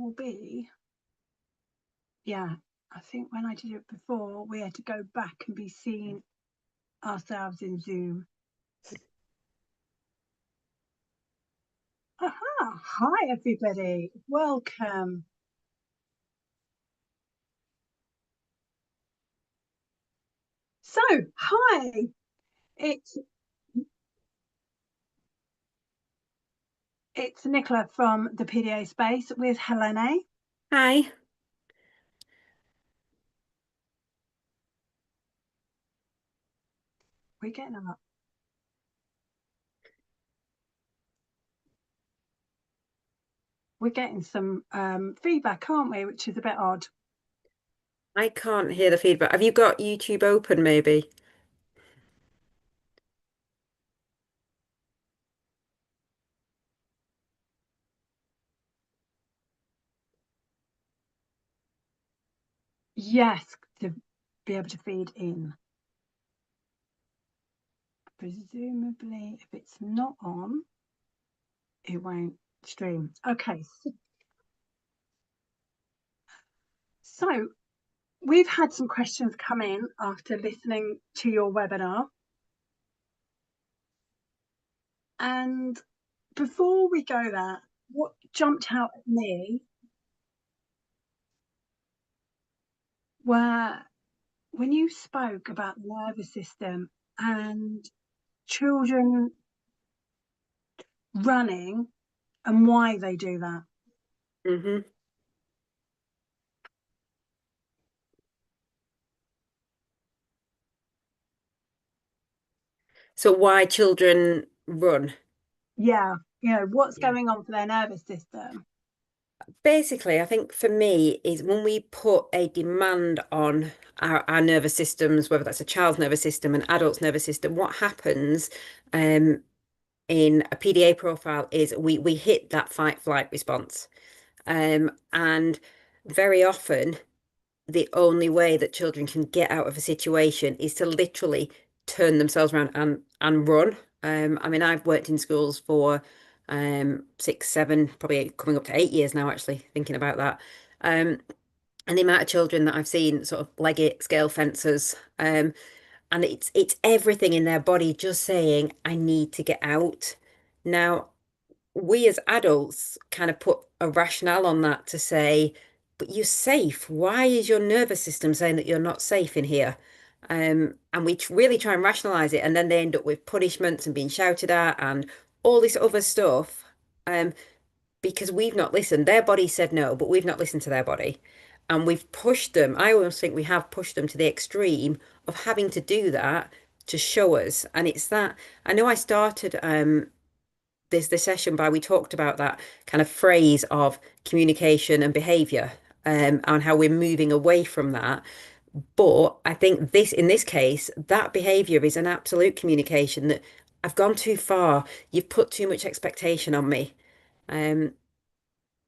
will be, yeah, I think when I did it before, we had to go back and be seeing ourselves in Zoom. Aha, hi everybody, welcome. So, hi, it's it's Nicola from the PDA space with Helene. Hi. We're getting up. We're getting some feedback, aren't we? Which is a bit odd. I can't hear the feedback. Have you got YouTube open, maybe? Yes, to be able to feed in. Presumably, if it's not on, it won't stream. Okay, so we've had some questions come in after listening to your webinar. And before we go there, what jumped out at me were when you spoke about the nervous system and children running and why they do that. hmm So why children run? Yeah, what's Yeah. going on for their nervous system. Basically, I think for me is when we put a demand on our nervous systems, whether that's a child's nervous system, an adult's nervous system, what happens um, in a PDA profile is we hit that fight flight response. And very often the only way that children can get out of a situation is to literally turn themselves around and run. I mean, I've worked in schools for 6, 7, probably coming up to 8 years now, actually, thinking about that. Um, and the amount of children that I've seen sort of leg it, scale fences, and it's everything in their body just saying, I need to get out. Now, we as adults kind of put a rationale on that to say, but you're safe. Why is your nervous system saying that you're not safe in here? And we really try and rationalize it, and then they end up with punishments and being shouted at and all this other stuff. Because we've not listened. Their body said no, but we've not listened to their body. And we've pushed them. I almost think we have pushed them to the extreme of having to do that to show us. And it's that I know I started this session by we talked about that kind of phrase of communication and behavior, and how we're moving away from that. But I think this in this case, that behavior is an absolute communication that I've gone too far. You've put too much expectation on me. Um,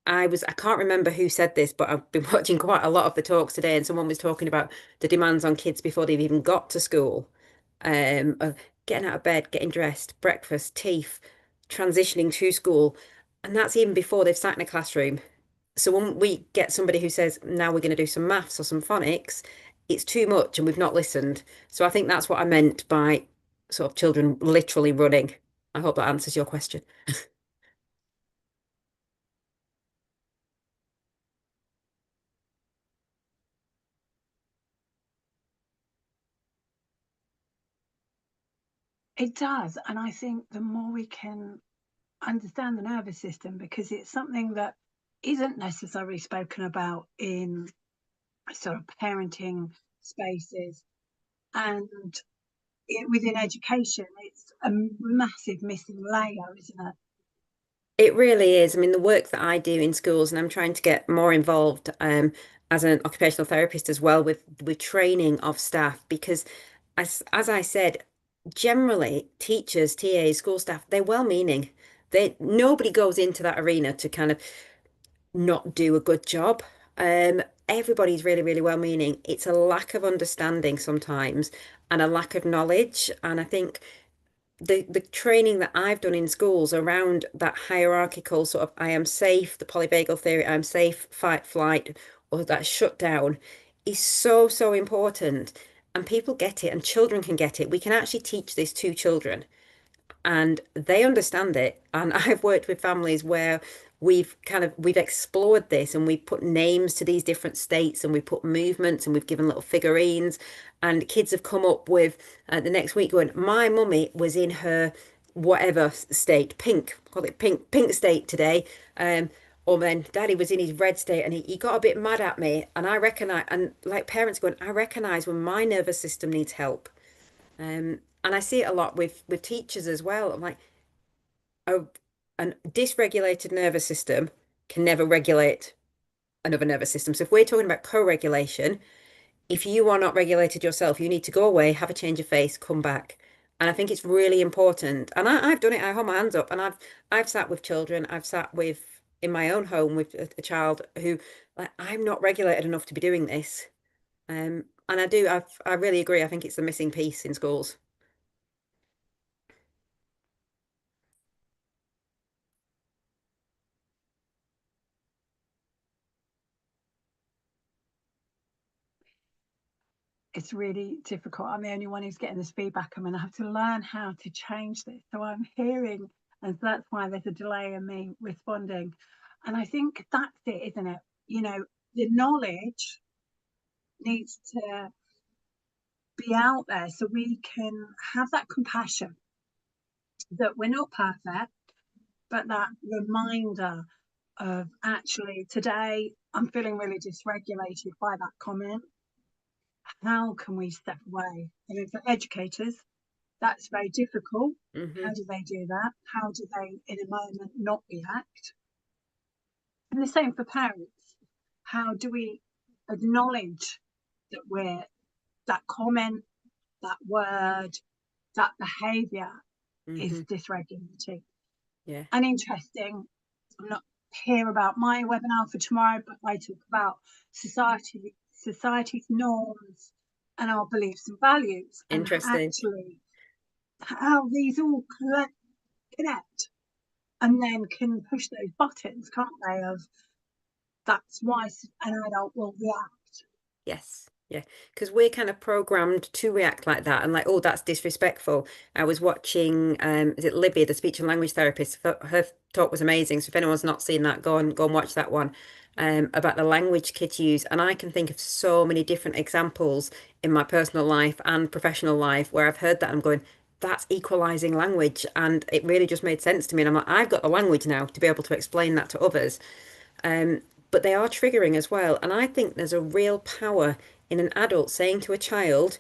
I can't remember who said this, but I've been watching quite a lot of the talks today, and someone was talking about the demands on kids before they've even got to school, of getting out of bed, getting dressed, breakfast, teeth, transitioning to school, and that's even before they've sat in a classroom. So when we get somebody who says, now we're going to do some maths or some phonics, it's too much and we've not listened. So I think that's what I meant by sort of children literally running. I hope that answers your question. It does. And I think the more we can understand the nervous system, because it's something that isn't necessarily spoken about in sort of parenting spaces and within education, it's a massive missing layer, isn't it? It really is. I mean, the work that I do in schools, and I'm trying to get more involved as an occupational therapist as well with training of staff, because as I said, generally teachers, TAs, school staff, they're well-meaning. Nobody goes into that arena to kind of not do a good job. Everybody's really, really well-meaning. It's a lack of understanding sometimes and a lack of knowledge. And I think the training that I've done in schools around that hierarchical sort of I am safe, the polyvagal theory, I'm safe, fight, flight, or that shutdown is so, so important. And people get it, and children can get it. We can actually teach this to children and they understand it. And I've worked with families where we've explored this and we put names to these different states and we put movements and we've given little figurines and kids have come up with the next week going, my mummy was in her whatever state, pink, call it pink state today. Or then daddy was in his red state and he got a bit mad at me and I recognize and like parents going, I recognize when my nervous system needs help. And I see it a lot with teachers as well. I'm like, a, a dysregulated nervous system can never regulate another nervous system. So if we're talking about co-regulation, if you are not regulated yourself, you need to go away, have a change of face, come back. And I think it's really important. And I've done it. I hold my hands up, and I've sat with children. I've sat with in my own home with a child who like I'm not regulated enough to be doing this. And I really agree. I think it's the missing piece in schools. It's really difficult. I'm the only one who's getting this feedback. I'm going to have to learn how to change this. So I'm hearing, and that's why there's a delay in me responding. And I think that's it, isn't it? You know, the knowledge needs to be out there so we can have that compassion that we're not perfect, but that reminder of actually today I'm feeling really dysregulated by that comment. How can we step away? I mean, for educators, that's very difficult. How Hmm. do they do that? How do they, in a moment, not react? And the same for parents. How do we acknowledge that we're that comment, that word, that behaviour is Hmm. dysregulating? Yeah. And interesting, I'm not here about my webinar for tomorrow, but I talk about society's norms and our beliefs and values, and Interesting. actually how these all connect and then can push those buttons, can't they? Of that's why an adult will react. Yes. Yeah. Because we're kind of programmed to react like that and like, oh, that's disrespectful. I was watching, is it Libby, the speech and language therapist? Her talk was amazing. So if anyone's not seen that, go and watch that one. About the language kids use. And I can think of so many different examples in my personal life and professional life where I've heard that and I'm going, that's equalizing language. And it really just made sense to me. And I'm like, I've got the language now to be able to explain that to others. But they are triggering as well. And I think there's a real power in an adult saying to a child,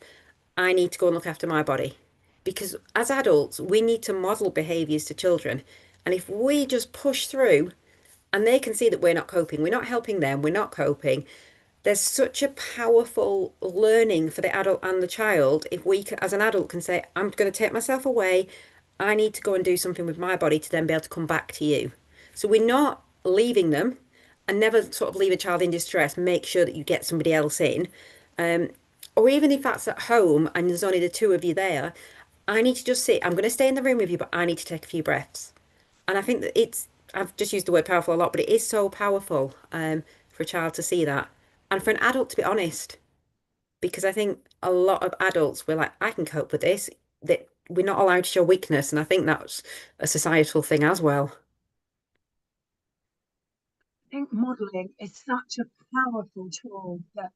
I need to go and look after my body. Because as adults, we need to model behaviors to children. And if we just push through and they can see that we're not coping, we're not helping them, we're not coping, there's such a powerful learning for the adult and the child if we as an adult can say I'm going to take myself away, I need to go and do something with my body to then be able to come back to you. So we're not leaving them and never sort of leave a child in distress, make sure that you get somebody else in, um, or even if that's at home and there's only the two of you there, I need to just sit, I'm going to stay in the room with you, but I need to take a few breaths. And I think that I've just used the word powerful a lot, but it is so powerful for a child to see that. And for an adult to be honest, because I think a lot of adults, we're like, I can cope with this, that we're not allowed to show weakness. And I think that's a societal thing as well. I think modelling is such a powerful tool that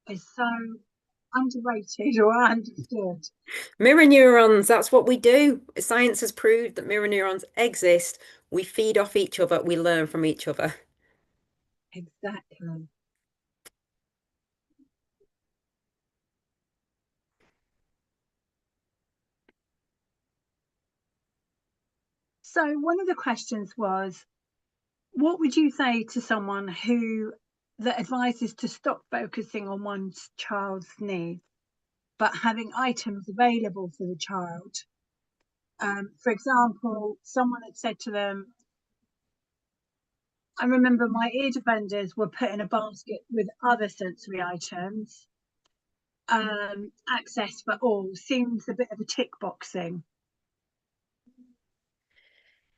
is so underrated or understood. Mirror neurons, that's what we do. Science has proved that mirror neurons exist. We feed off each other, we learn from each other. Exactly. So one of the questions was, what would you say to someone who that advises to stop focusing on one's child's needs, but having items available for the child? For example, someone had said to them, I remember my ear defenders were put in a basket with other sensory items. Access for all seems a bit of a tick box thing.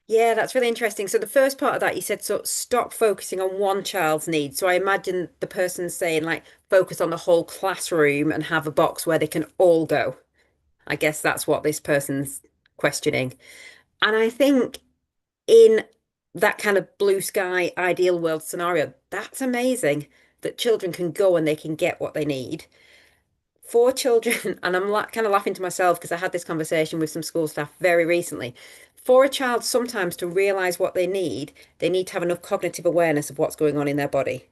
Yeah, that's really interesting. So the first part of that, you said, so stop focusing on one child's needs. So I imagine the person saying like focus on the whole classroom and have a box where they can all go. I guess that's what this person's questioning. And I think in that kind of blue sky ideal world scenario, that's amazing that children can go and they can get what they need. For children, and I'm la kind of laughing to myself because I had this conversation with some school staff very recently. For a child, sometimes to realize what they need to have enough cognitive awareness of what's going on in their body.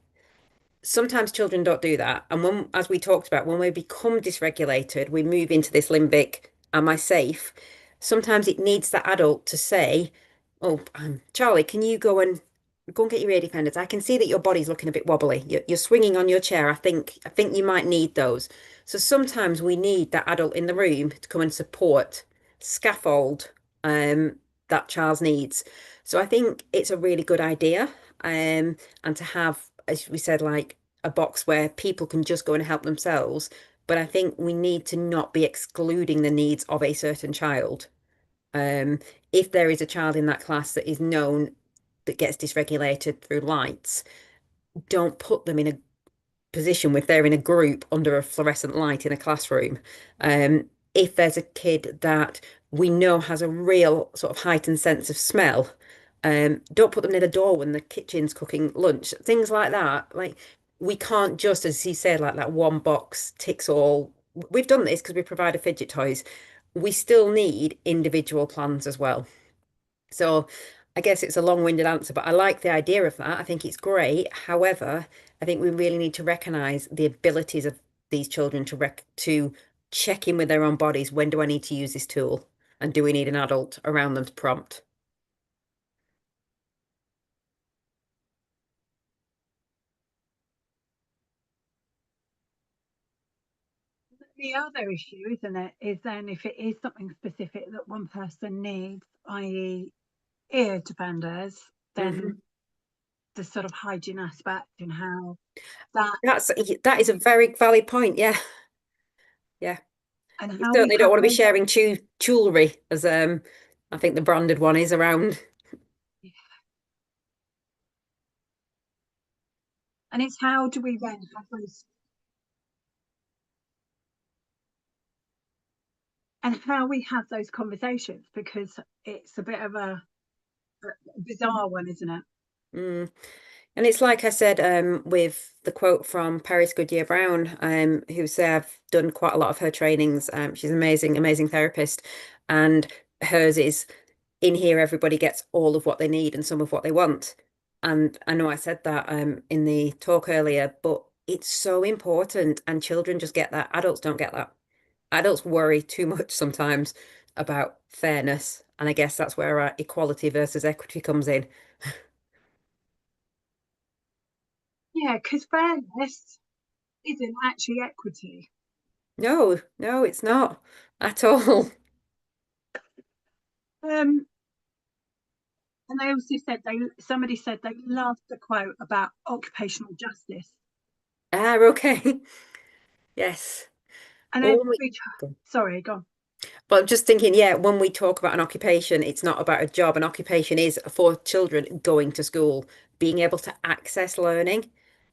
Sometimes children don't do that. And when, as we talked about, when we become dysregulated, we move into this limbic, am I safe? Sometimes it needs that adult to say, oh, Charlie, can you go and get your ear defenders? I can see that your body's looking a bit wobbly. You're swinging on your chair. I think you might need those. So sometimes we need that adult in the room to come and support, scaffold that child's needs. So I think it's a really good idea. And to have, as we said, like a box where people can just go and help themselves. But I think we need to not be excluding the needs of a certain child. Um, if there is a child in that class that is known that gets dysregulated through lights, don't put them in a position if they're in a group under a fluorescent light in a classroom. If there's a kid that we know has a real sort of heightened sense of smell, don't put them near the door when the kitchen's cooking lunch. Things like that. Like we can't just, as he said, like that one box ticks all. We've done this because we provide fidget toys. We still need individual plans as well. So I guess it's a long-winded answer, but I like the idea of that. I think it's great. However, I think we really need to recognize the abilities of these children to check in with their own bodies. When do I need to use this tool? And do we need an adult around them to prompt? The other issue, isn't it, is then if it is something specific that one person needs, i.e., ear defenders, then Hmm. the sort of hygiene aspect and how that That is a very valid point. Yeah. Yeah. and You how we certainly don't have want to be those, sharing jewelry as I think the branded one is around. and it's how do we then have those, and how we have those conversations, because it's a bit of a bizarre one, isn't it? Mm. And it's like I said, with the quote from Paris Goodyear Brown, who said I've done quite a lot of her trainings. She's an amazing, amazing therapist, and hers is in here, everybody gets all of what they need and some of what they want. And I know I said that in the talk earlier, but it's so important, and children just get that. Adults don't get that. Adults worry too much sometimes about fairness, and I guess that's where our equality versus equity comes in. Yeah, because fairness isn't actually equity. No, no, it's not at all. Um, and they also said somebody said they loved the quote about occupational justice. Ah, okay. Yes. And Well, when we, every sorry, go on. but I'm just thinking, yeah, when we talk about an occupation, it's not about a job. An occupation is for children going to school, being able to access learning,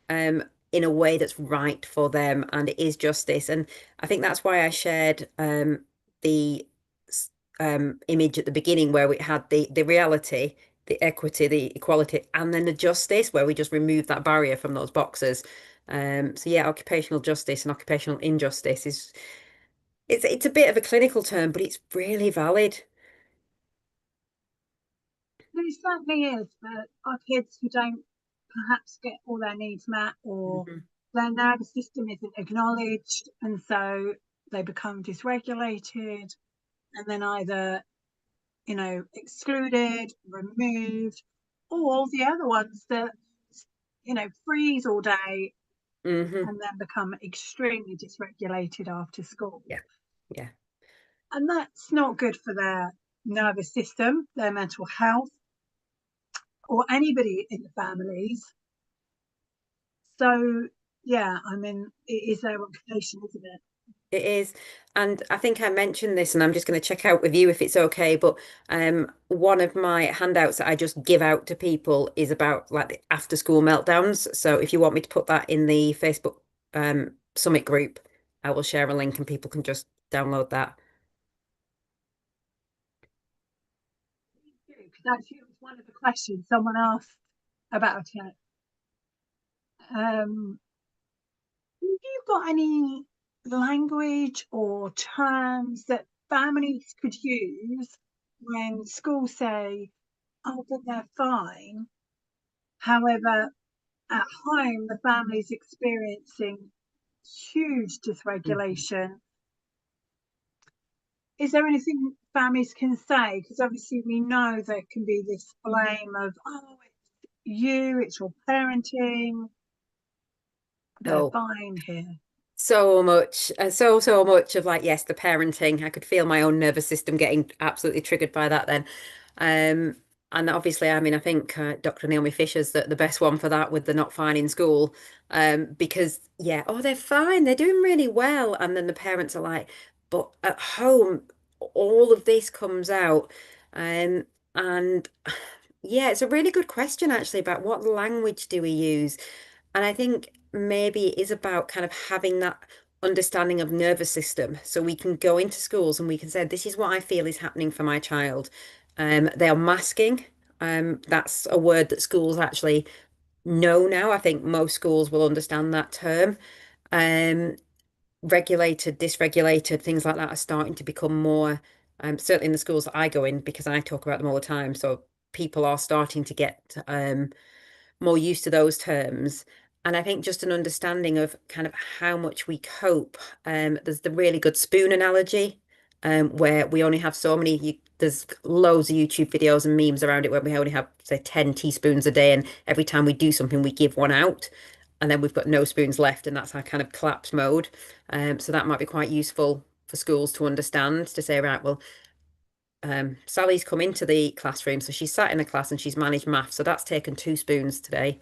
in a way that's right for them, and it is justice. And I think that's why I shared the image at the beginning where we had the reality, the equity, the equality, and then the justice, where we just remove that barrier from those boxes. So yeah, occupational justice and occupational injustice is it's a bit of a clinical term, but it's really valid. It certainly is for our kids who don't perhaps get all their needs met, or Mhm. their nervous system isn't acknowledged, and so they become dysregulated, and then either, excluded, removed, or the other ones that, freeze all day Hmm. and then become extremely dysregulated after school. Yeah, yeah. And that's not good for their nervous system, their mental health, or anybody in the families. So, yeah, I mean, it is their occupation, isn't it? It is. And I think I mentioned this, and I'm just going to check out with you if it's okay. But one of my handouts that I just give out to people is about like the after school meltdowns. So if you want me to put that in the Facebook Summit group, I will share a link and people can just download that. Because actually, it was one of the questions someone asked about it. Have you got any language or terms that families could use when schools say, oh, but they're fine? However, at home, the family's experiencing huge Mhm. dysregulation. Is there anything families can say? Because obviously, we know there can be this blame of, oh, it's you, it's your parenting, they're No. fine here. So much, so much of like, yes, the parenting. I could feel my own nervous system getting absolutely triggered by that then. Um, and obviously, I mean, I think Dr. Naomi Fisher's the best one for that with the not fine in school. Because, yeah, oh, they're fine, they're doing really well. And then the parents are like, but at home, all of this comes out. Um, and yeah, it's a really good question actually about what language do we use? And I think maybe it is about kind of having that understanding of nervous system. So we can go into schools and we can say, this is what I feel is happening for my child. They are masking. That's a word that schools actually know now. I think most schools will understand that term. Um, Regulated, dysregulated, things like that are starting to become more, certainly in the schools that I go in, because I talk about them all the time. So people are starting to get more used to those terms. And I think just an understanding of kind of how much we cope. There's the really good spoon analogy, where we only have so many. There's loads of YouTube videos and memes around it where we only have, say, 10 teaspoons a day, and every time we do something, we give one out, and then we've got no spoons left, and that's our kind of collapse mode. So that might be quite useful for schools to understand to say, right, well, Sally's come into the classroom, so she's sat in the class and she's managed math, so that's taken 2 spoons today.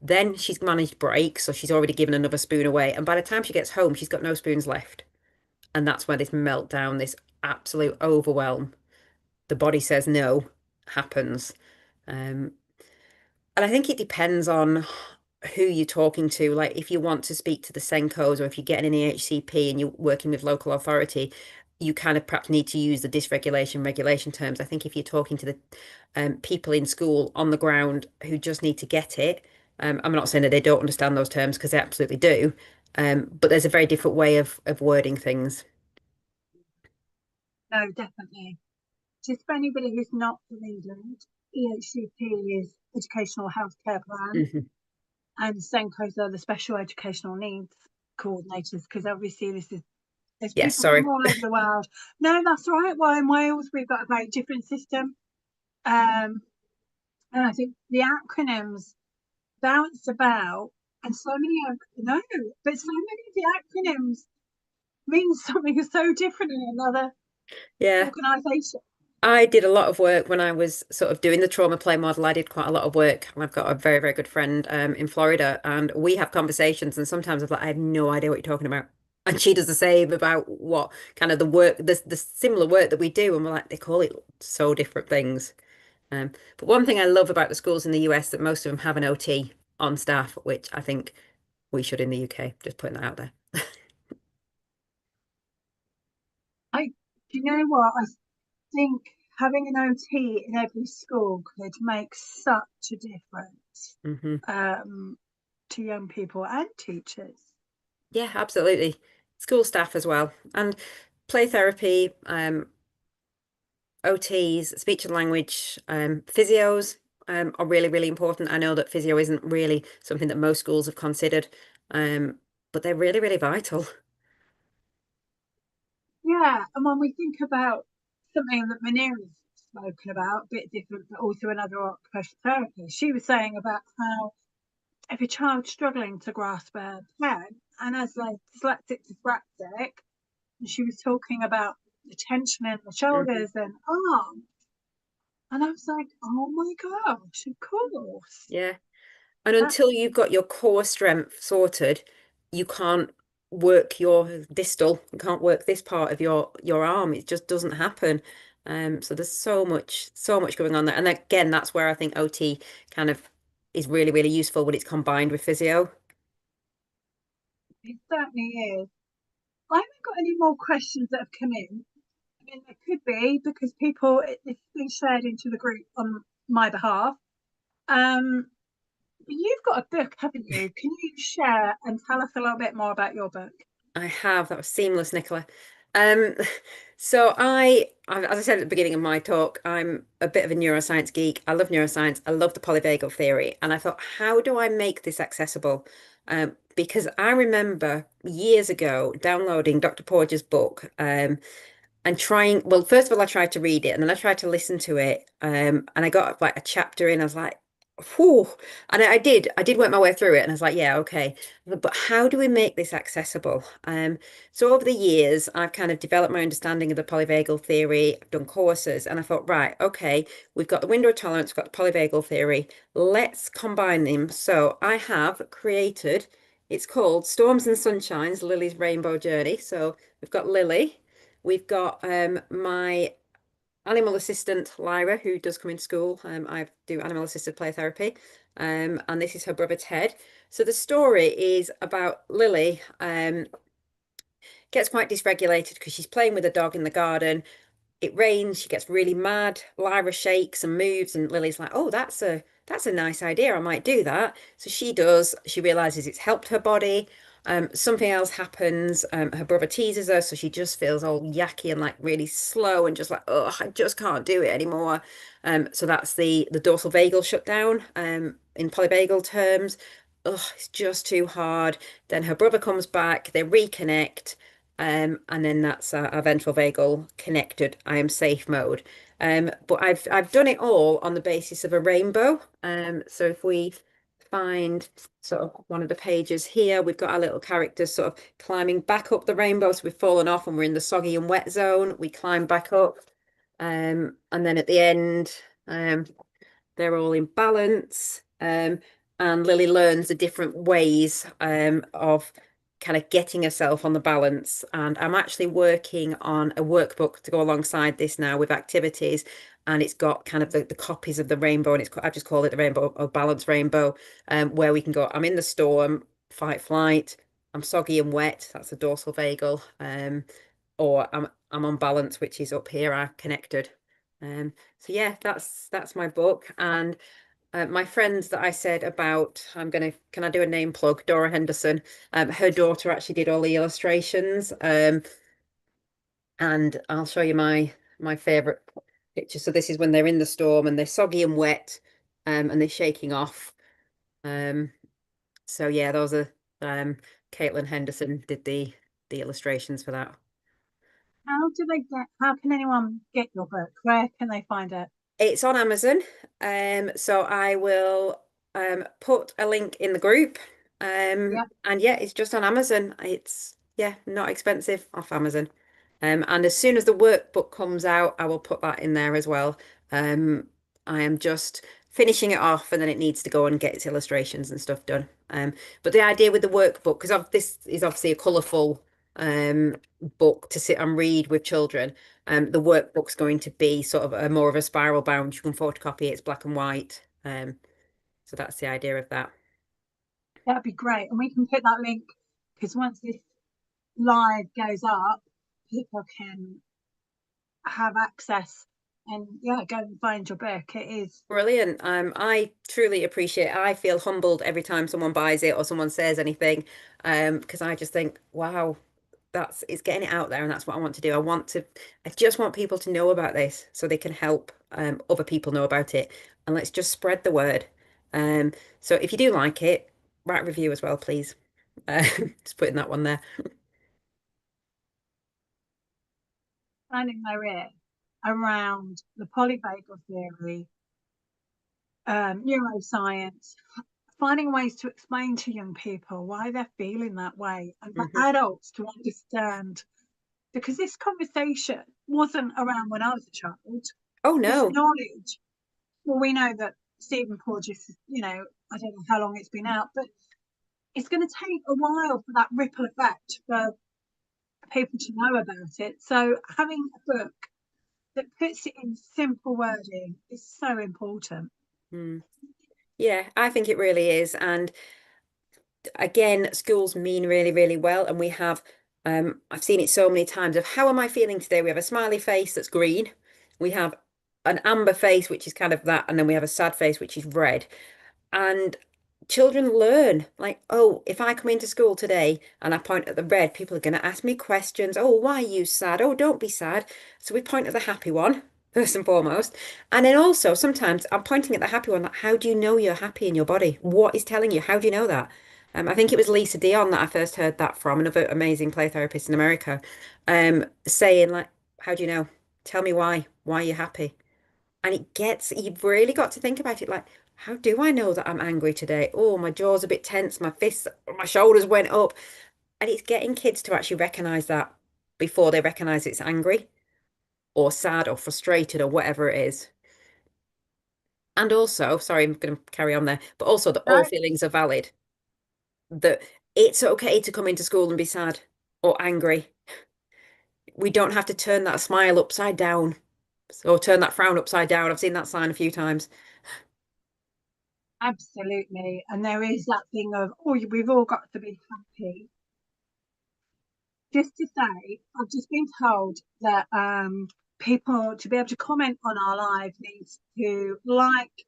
Then she's managed break, so she's already given another spoon away. And by the time she gets home, she's got no spoons left. And that's where this meltdown, this absolute overwhelm, the body says no, happens. Um, and I think it depends on who you're talking to. Like if you want to speak to the Senkos or if you get an EHCP and you're working with local authority, you kind of perhaps need to use the dysregulation regulation terms. I think if you're talking to the people in school on the ground who just need to get it, I'm not saying that they don't understand those terms because they absolutely do. But there's a very different way of wording things. No, definitely. Just for anybody who's not from England, EHCP is Educational Healthcare Plan, Hmm. and SENCOs are the Special Educational Needs Coordinators. Because obviously, there's Yes, people from sorry. all over the world. No, that's right. Well, in Wales, we've got a very different system, um, and I think the acronyms bounce about, and so many no, but so many of the acronyms mean something so different in another Yeah. organisation. I did a lot of work when I was sort of doing the trauma play model. I did quite a lot of work. And I've got a very, very good friend in Florida, and we have conversations. And sometimes I'm like, I have no idea what you're talking about. And she does the same about what kind of the work, the similar work that we do. And we're like, they call it so different things. But one thing I love about the schools in the US that most of them have an OT on staff, which I think we should in the UK. Just putting that out there. I, do you know what? I think having an OT in every school could make such a difference, Hmm. um, to young people and teachers. Yeah, absolutely. School staff as well. And play therapy, OTs, speech and language, physios, are really, really important. I know that physio isn't really something that most schools have considered, but they're really, really vital. Yeah, and when we think about something that Manira's spoken about, a bit different, but also another occupational therapist, she was saying about how if a child's struggling to grasp a pen, and as a dyslexic dyspraxic, and she was talking about the tension in the Mhm. shoulders and arms, and I was like, oh my gosh, of course. Yeah. And That, until you've got your core strength sorted, you can't work your distal, you can't work this part of your arm. It just doesn't happen. So there's so much going on there. And again, that's where I think OT kind of is really, really useful when it's combined with physio. It certainly is. I haven't got any more questions that have come in. I mean, there could be because it's been shared into the group on my behalf. Um, but you've got a book, haven't you? Can you share and tell us a little bit more about your book? I have. That was seamless, Nicola. Um, as I said at the beginning of my talk, I'm a bit of a neuroscience geek. I love neuroscience. I love the polyvagal theory. And I thought, how do I make this accessible? Because I remember years ago downloading Dr. Porges' book, and trying, well, first of all, I tried to read it and then I tried to listen to it. And I got like a chapter in, I was like, whew. And I did work my way through it and I was like, yeah, okay. But how do we make this accessible? So over the years, I've kind of developed my understanding of the polyvagal theory. I've done courses and I thought, right, okay, we've got the window of tolerance, we've got the polyvagal theory. Let's combine them. So I have created, it's called Storms and Sunshines, Lily's Rainbow Journey. So we've got Lily. We've got my animal assistant Lyra, who does come into school. I do animal assisted play therapy, and this is her brother Ted. So the story is about Lily. Gets quite dysregulated because she's playing with a dog in the garden. It rains, she gets really mad. Lyra shakes and moves, and Lily's like, "Oh, that's a nice idea. I might do that." So she does. She realizes it's helped her body. Something else happens. Her brother teases her, so she just feels all yucky and like really slow and just like, "Oh, I just can't do it anymore." So that's the dorsal vagal shutdown. In polyvagal terms, oh, it's just too hard. Then her brother comes back. They reconnect. And then that's our ventral vagal connected. I am safe mode. But I've done it all on the basis of a rainbow. So if we find sort of one of the pages here, we've got our little characters sort of climbing back up the rainbow. So we've fallen off and we're in the soggy and wet zone. We climb back up. And then at the end, they're all in balance. And Lily learns the different ways of kind of getting herself on the balance. And I'm actually working on a workbook to go alongside this now with activities. And it's got kind of the copies of the rainbow, and I just call it the rainbow or balance rainbow, where we can go. I'm in the storm, fight, flight. I'm soggy and wet. That's a dorsal vagal. Or I'm on balance, which is up here, are connected. So yeah, that's my book. And my friends that I said about, can I do a name plug? Dora Henderson. Her daughter actually did all the illustrations. And I'll show you my favorite picture. So this is when they're in the storm and they're soggy and wet, and they're shaking off. Um, so yeah, those are Caitlin Henderson did the illustrations for that. How can anyone get your book? Where can they find it? It's on Amazon. So I will put a link in the group. Yeah, And yeah, it's just on Amazon. It's yeah, not expensive off Amazon. And as soon as the workbook comes out, I will put that in there as well. I am just finishing it off and then it needs to go and get its illustrations and stuff done. But the idea with the workbook, because this is obviously a colourful um book to sit and read with children. The workbook's going to be sort of a more of a spiral bound. You can photocopy it, it's black and white. So that's the idea of that. that'd be great. And we can put that link because once this live goes up, people can have access and yeah, go and find your book. It is. Brilliant. I truly appreciate it. I feel humbled every time someone buys it or someone says anything. Because I just think, wow, that's it's getting it out there and that's what I want to do. I just want people to know about this so they can help other people know about it. And let's just spread the word. Um, so if you do like it, write a review as well, please. Just putting that one there. Finding their ear around the polyvagal theory, neuroscience, finding ways to explain to young people why they're feeling that way, and for Mhm. adults to understand. Because this conversation wasn't around when I was a child. Oh This no. knowledge, well, we know that Stephen Porges, I don't know how long it's been out, but it's going to take a while for that ripple effect for people to know about it. So having a book that puts it in simple wording is so important. Mm. Yeah, I think it really is. And again, schools mean really, really well. And we have, I've seen it so many times of how am I feeling today? We have a smiley face that's green. We have an amber face, which is kind of that. And then we have a sad face, which is red. And children learn like, oh, if I come into school today and I point at the red, people are going to ask me questions. Oh, why are you sad? Oh, don't be sad. So we point at the happy one, first and foremost. And then also sometimes I'm pointing at the happy one. Like, how do you know you're happy in your body? What is telling you? How do you know that? I think it was Lisa Dion that I first heard that from, another amazing play therapist in America, saying like, how do you know? Tell me why. Why are you happy? And you've really got to think about it like, how do I know that I'm angry today? Oh, my jaw's a bit tense, my fists, my shoulders went up. And it's getting kids to actually recognize that before they recognize it's angry or sad or frustrated or whatever it is. And also, sorry, I'm going to carry on there, but also that all No, feelings are valid, that it's okay to come into school and be sad or angry. We don't have to turn that smile upside down or turn that frown upside down. I've seen that sign a few times. absolutely. And there is that thing of, oh, we've all got to be happy. Just to say, I've just been told that people to be able to comment on our live needs to like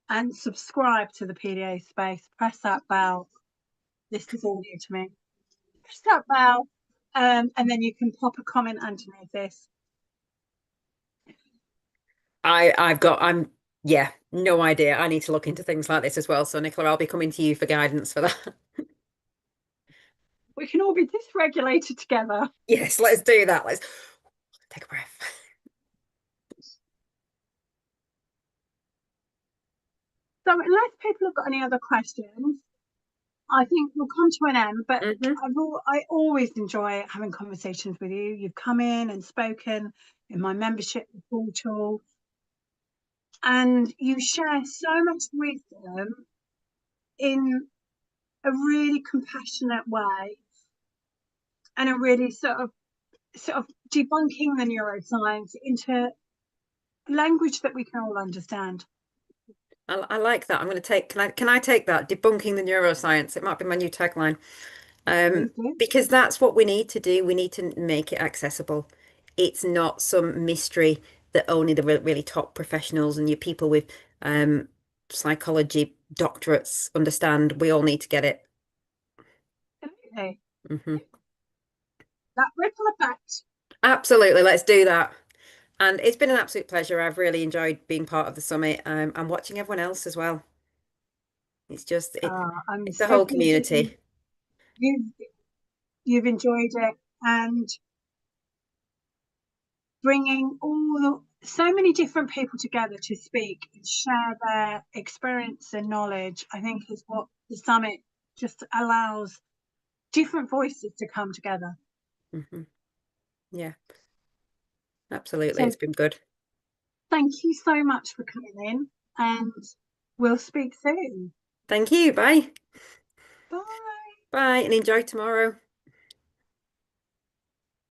and subscribe to the PDA space. Press that bell. This is all new to me. Press that bell, and then you can pop a comment underneath this. Yeah, no idea. I need to look into things like this as well. So Nicola, I'll be coming to you for guidance for that. We can all be dysregulated together. Yes, let's do that. Let's take a breath. So, unless people have got any other questions, I think we'll come to an end. But Hmm. I always enjoy having conversations with you. You've come in and spoken in my membership portal, and you share so much wisdom in a really compassionate way and a really sort of debunking the neuroscience into language that we can all understand. I like that. I'm going to take, can I take that? Debunking the neuroscience. It might be my new tagline. Please do. Because that's what we need to do. We need to make it accessible. It's not some mystery that only the really top professionals and your people with psychology doctorates understand. We all need to get it. Absolutely. Hmm. That ripple effect. Absolutely. Let's do that. And it's been an absolute pleasure. I've really enjoyed being part of the summit, and watching everyone else as well. It's just I'm it's the so whole pleased that community. you've you've enjoyed it and bringing so many different people together to speak and share their experience and knowledge. I think is what the summit just allows different voices to come together. Hmm. Yeah, absolutely. So It's been good. thank you so much for coming in, and we'll speak soon. Thank you. Bye. Bye. Bye, and enjoy tomorrow.